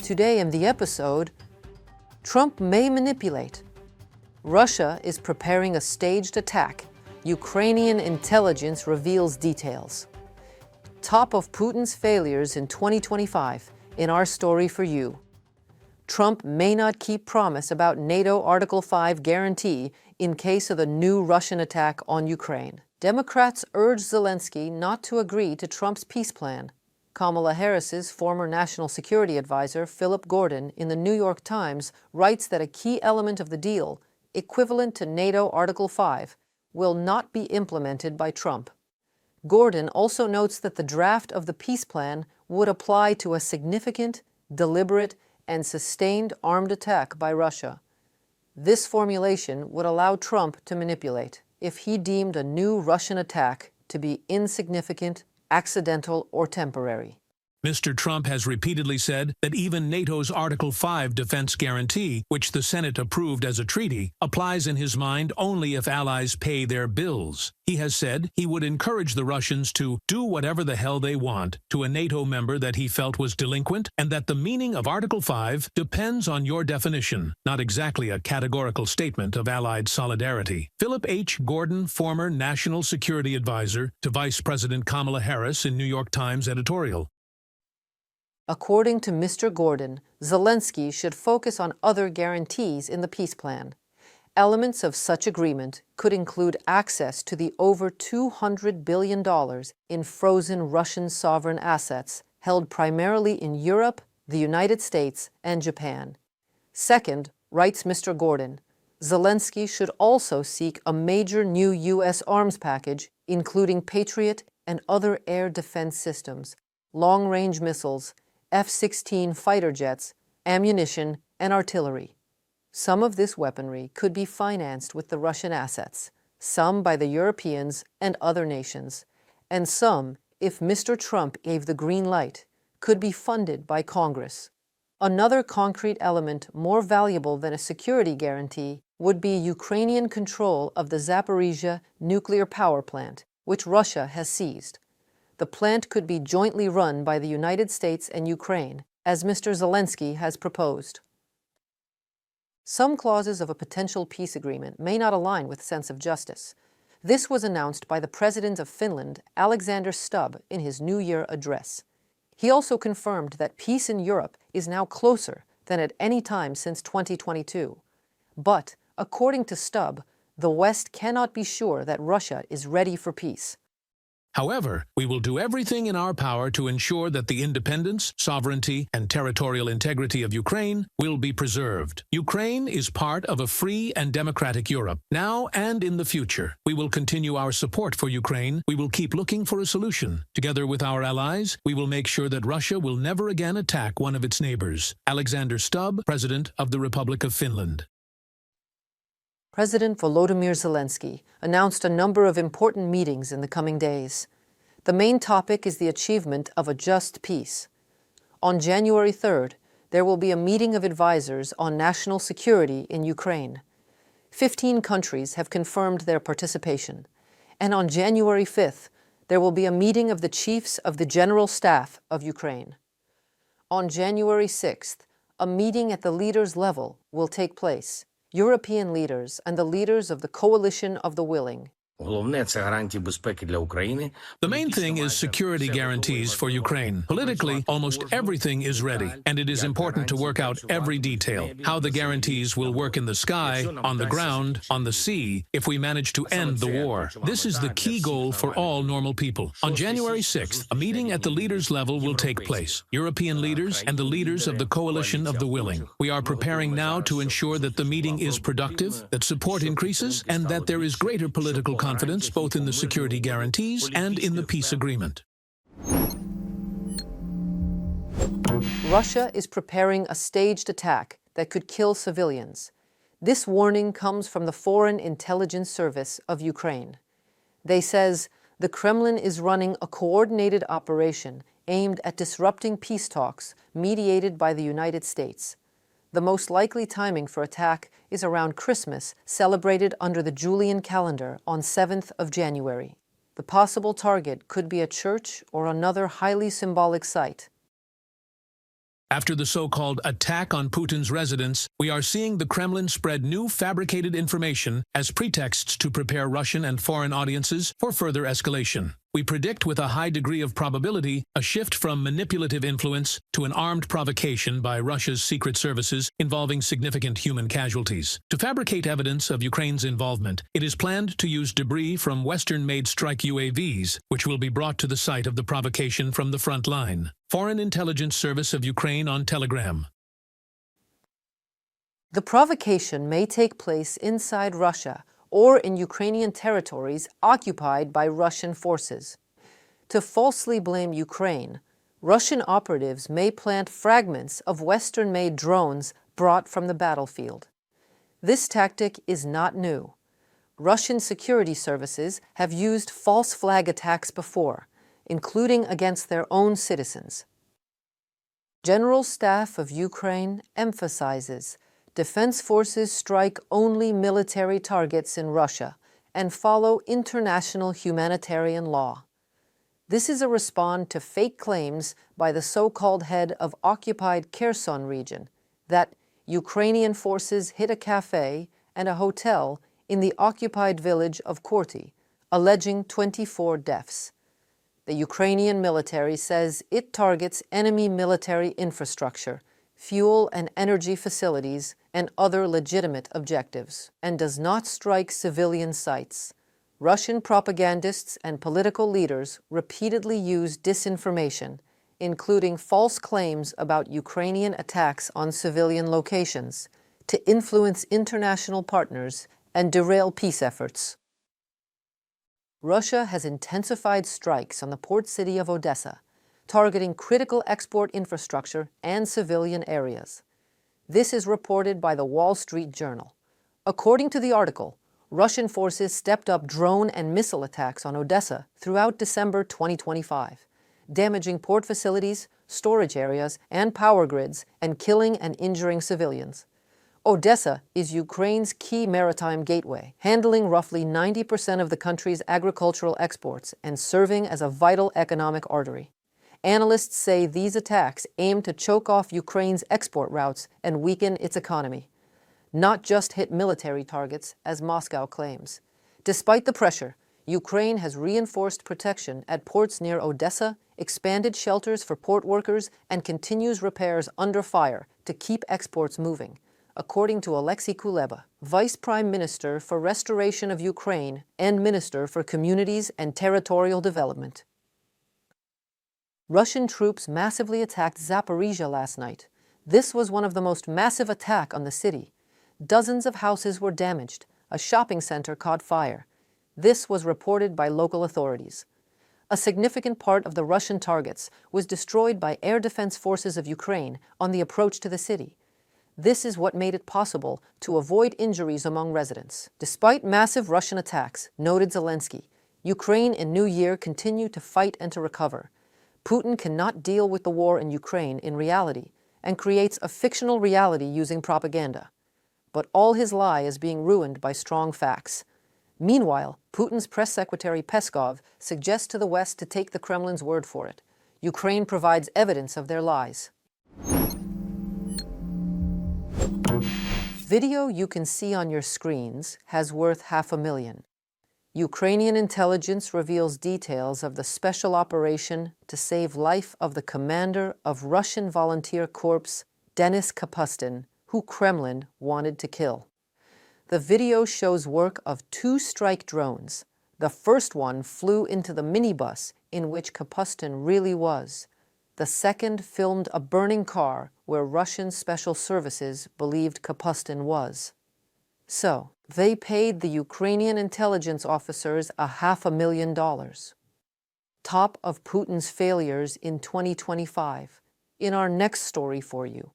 Today in the episode, Trump may manipulate. Russia is preparing a staged attack. Ukrainian intelligence reveals details. Top of Putin's failures in 2025 in our story for you. Trump may not keep promise about NATO Article 5 guarantee in case of the new Russian attack on Ukraine. Democrats urge Zelensky not to agree to Trump's peace plan. Kamala Harris's former national security advisor, Philip Gordon, in the New York Times, writes that a key element of the deal, equivalent to NATO Article 5, will not be implemented by Trump. Gordon also notes that the draft of the peace plan would apply to a significant, deliberate, and sustained armed attack by Russia. This formulation would allow Trump to manipulate if he deemed a new Russian attack to be insignificant, accidental, or temporary. Mr. Trump has repeatedly said that even NATO's Article 5 defense guarantee, which the Senate approved as a treaty, applies in his mind only if allies pay their bills. He has said he would encourage the Russians to do whatever the hell they want to a NATO member that he felt was delinquent, and that the meaning of Article 5 depends on your definition, not exactly a categorical statement of Allied solidarity. Philip H. Gordon, former National Security Advisor to Vice President Kamala Harris in New York Times editorial. According to Mr. Gordon, Zelensky should focus on other guarantees in the peace plan. Elements of such agreement could include access to the over $200 billion in frozen Russian sovereign assets held primarily in Europe, the United States, and Japan. Second, writes Mr. Gordon, Zelensky should also seek a major new U.S. arms package, including Patriot and other air defense systems, long-range missiles, F-16 fighter jets, ammunition, and artillery. Some of this weaponry could be financed with the Russian assets, some by the Europeans and other nations, and some, if Mr. Trump gave the green light, could be funded by Congress. Another concrete element more valuable than a security guarantee would be Ukrainian control of the Zaporizhzhia nuclear power plant, which Russia has seized. The plant could be jointly run by the United States and Ukraine, as Mr. Zelensky has proposed. Some clauses of a potential peace agreement may not align with sense of justice. This was announced by the President of Finland, Alexander Stubb, in his New Year address. He also confirmed that peace in Europe is now closer than at any time since 2022. But, according to Stubb, the West cannot be sure that Russia is ready for peace. However, we will do everything in our power to ensure that the independence, sovereignty, and territorial integrity of Ukraine will be preserved. Ukraine is part of a free and democratic Europe, now and in the future. We will continue our support for Ukraine. We will keep looking for a solution. Together with our allies, we will make sure that Russia will never again attack one of its neighbors. Alexander Stubb, President of the Republic of Finland. President Volodymyr Zelensky announced a number of important meetings in the coming days. The main topic is the achievement of a just peace. On January 3rd, there will be a meeting of advisors on national security in Ukraine. 15 countries have confirmed their participation. And on January 5th, there will be a meeting of the chiefs of the General Staff of Ukraine. On January 6th, a meeting at the leaders' level will take place. European leaders and the leaders of the Coalition of the Willing. The main thing is security guarantees for Ukraine. Politically, almost everything is ready, and it is important to work out every detail. How the guarantees will work in the sky, on the ground, on the sea, if we manage to end the war. This is the key goal for all normal people. On January 6th, a meeting at the leaders' level will take place. European leaders and the leaders of the Coalition of the Willing. We are preparing now to ensure that the meeting is productive, that support increases, and that there is greater political confidence both in the security guarantees and in the peace agreement. Russia is preparing a staged attack that could kill civilians. This warning comes from the Foreign Intelligence Service of Ukraine. They says the Kremlin is running a coordinated operation aimed at disrupting peace talks mediated by the United States. The most likely timing for attack is around Christmas, celebrated under the Julian calendar on 7th of January. The possible target could be a church or another highly symbolic site. After the so-called attack on Putin's residence, we are seeing the Kremlin spread new fabricated information as pretexts to prepare Russian and foreign audiences for further escalation. We predict with a high degree of probability a shift from manipulative influence to an armed provocation by Russia's secret services involving significant human casualties. To fabricate evidence of Ukraine's involvement, it is planned to use debris from Western-made strike UAVs, which will be brought to the site of the provocation from the front line. Foreign Intelligence Service of Ukraine on Telegram. The provocation may take place inside Russia or in Ukrainian territories occupied by Russian forces. To falsely blame Ukraine, Russian operatives may plant fragments of Western-made drones brought from the battlefield. This tactic is not new. Russian security services have used false flag attacks before, including against their own citizens. General Staff of Ukraine emphasizes defense forces strike only military targets in Russia and follow international humanitarian law. This is a response to fake claims by the so-called head of occupied Kherson region that Ukrainian forces hit a cafe and a hotel in the occupied village of Korty, alleging 24 deaths. The Ukrainian military says it targets enemy military infrastructure, fuel and energy facilities, and other legitimate objectives, and does not strike civilian sites. Russian propagandists and political leaders repeatedly use disinformation, including false claims about Ukrainian attacks on civilian locations, to influence international partners and derail peace efforts. Russia has intensified strikes on the port city of Odessa, targeting critical export infrastructure and civilian areas. This is reported by the Wall Street Journal. According to the article, Russian forces stepped up drone and missile attacks on Odessa throughout December 2025, damaging port facilities, storage areas, and power grids, and killing and injuring civilians. Odessa is Ukraine's key maritime gateway, handling roughly 90% of the country's agricultural exports and serving as a vital economic artery. Analysts say these attacks aim to choke off Ukraine's export routes and weaken its economy, not just hit military targets, as Moscow claims. Despite the pressure, Ukraine has reinforced protection at ports near Odessa, expanded shelters for port workers, and continues repairs under fire to keep exports moving, according to Alexei Kuleba, Vice Prime Minister for Restoration of Ukraine and Minister for Communities and Territorial Development. Russian troops massively attacked Zaporizhzhia last night. This was one of the most massive attacks on the city. Dozens of houses were damaged. A shopping center caught fire. This was reported by local authorities. A significant part of the Russian targets was destroyed by air defense forces of Ukraine on the approach to the city. This is what made it possible to avoid injuries among residents. Despite massive Russian attacks, noted Zelensky, Ukraine and New Year continue to fight and to recover. Putin cannot deal with the war in Ukraine in reality and creates a fictional reality using propaganda. But all his lie is being ruined by strong facts. Meanwhile, Putin's press secretary Peskov suggests to the West to take the Kremlin's word for it. Ukraine provides evidence of their lies. Video you can see on your screens has worth $500,000. Ukrainian intelligence reveals details of the special operation to save life of the commander of Russian Volunteer Corps, Denys Kapustin, who Kremlin wanted to kill. The video shows work of 2 strike drones. The first one flew into the minibus in which Kapustin really was. The second filmed a burning car where Russian special services believed Kapustin was. So, they paid the Ukrainian intelligence officers $500,000. Top of Putin's failures in 2025. In our next story for you.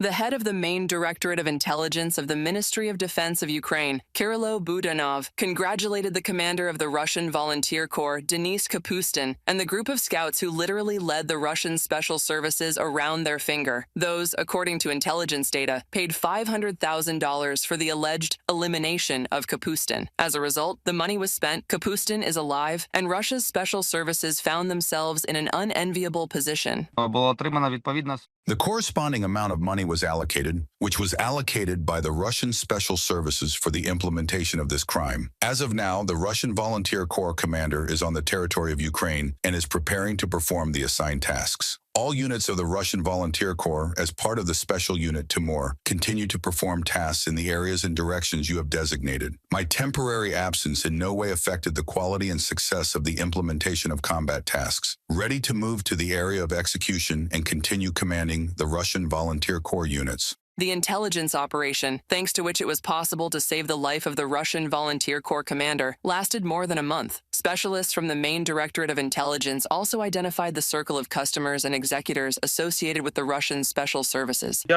The head of the main Directorate of Intelligence of the Ministry of Defense of Ukraine, Kirilo Budanov, congratulated the commander of the Russian Volunteer Corps, Denys Kapustin, and the group of scouts who literally led the Russian special services around their finger. Those, according to intelligence data, paid $500,000 for the alleged elimination of Kapustin. As a result, the money was spent, Kapustin is alive, and Russia's special services found themselves in an unenviable position. The corresponding amount of money was allocated, which was allocated by the Russian Special Services for the implementation of this crime. As of now, the Russian Volunteer Corps commander is on the territory of Ukraine and is preparing to perform the assigned tasks. All units of the Russian Volunteer Corps, as part of the Special Unit Timur, continue to perform tasks in the areas and directions you have designated. My temporary absence in no way affected the quality and success of the implementation of combat tasks. Ready to move to the area of execution and continue commanding the Russian Volunteer Corps units. The intelligence operation, thanks to which it was possible to save the life of the Russian Volunteer Corps commander, lasted more than a month. Specialists from the main Directorate of Intelligence also identified the circle of customers and executors associated with the Russian special services. I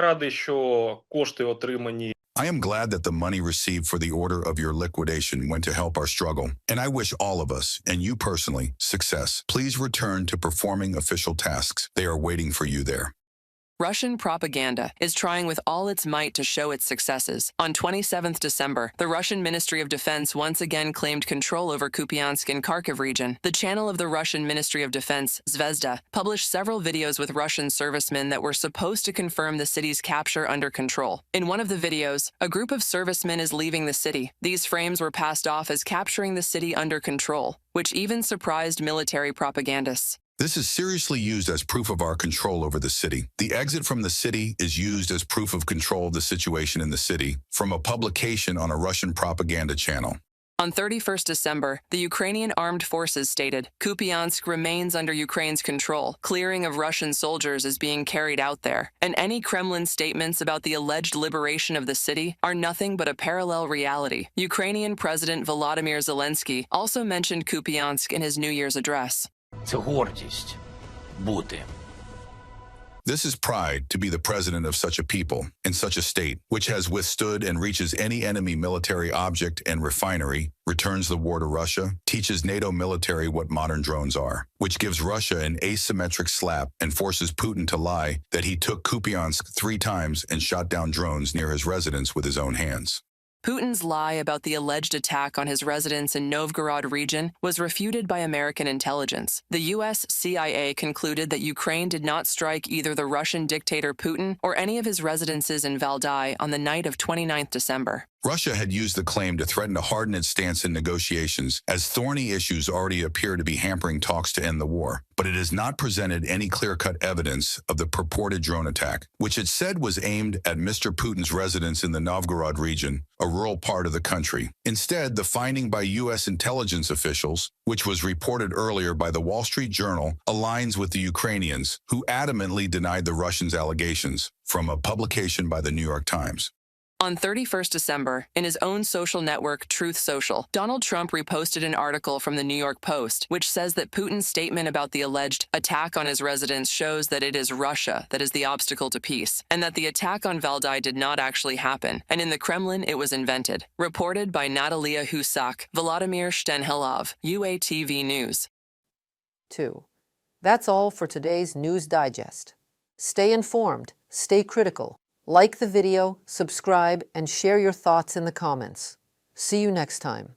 am glad that the money received for the order of your liquidation went to help our struggle, and I wish all of us, and you personally, success. Please return to performing official tasks. They are waiting for you there. Russian propaganda is trying with all its might to show its successes. On 27th December, the Russian Ministry of Defense once again claimed control over Kupiansk and Kharkiv region. The channel of the Russian Ministry of Defense, Zvezda, published several videos with Russian servicemen that were supposed to confirm the city's capture under control. In one of the videos, a group of servicemen is leaving the city. These frames were passed off as capturing the city under control, which even surprised military propagandists. This is seriously used as proof of our control over the city. The exit from the city is used as proof of control of the situation in the city from a publication on a Russian propaganda channel. On 31st December, the Ukrainian armed forces stated, Kupiansk remains under Ukraine's control. Clearing of Russian soldiers is being carried out there, and any Kremlin statements about the alleged liberation of the city are nothing but a parallel reality. Ukrainian President Volodymyr Zelensky also mentioned Kupiansk in his New Year's address. Це гордість бути. This is pride to be the president of such a people, in such a state, which has withstood and reaches any enemy military object and refinery, returns the war to Russia, teaches NATO military what modern drones are, which gives Russia an asymmetric slap and forces Putin to lie that he took Kupiansk 3 times and shot down drones near his residence with his own hands. Putin's lie about the alleged attack on his residence in Novgorod region was refuted by American intelligence. The U.S. CIA concluded that Ukraine did not strike either the Russian dictator Putin or any of his residences in Valdai on the night of 29th December. Russia had used the claim to threaten to harden its stance in negotiations, as thorny issues already appear to be hampering talks to end the war. But it has not presented any clear-cut evidence of the purported drone attack, which it said was aimed at Mr. Putin's residence in the Novgorod region, a rural part of the country. Instead, the finding by U.S. intelligence officials, which was reported earlier by the Wall Street Journal, aligns with the Ukrainians, who adamantly denied the Russians' allegations, from a publication by the New York Times. On 31st December, in his own social network, Truth Social, Donald Trump reposted an article from the New York Post, which says that Putin's statement about the alleged attack on his residence shows that it is Russia that is the obstacle to peace, and that the attack on Valdai did not actually happen, and in the Kremlin it was invented. Reported by Natalia Husak, Volodymyr Shtenhelov, UATV News. 2. That's all for today's News Digest. Stay informed, stay critical. Like the video, subscribe, and share your thoughts in the comments. See you next time.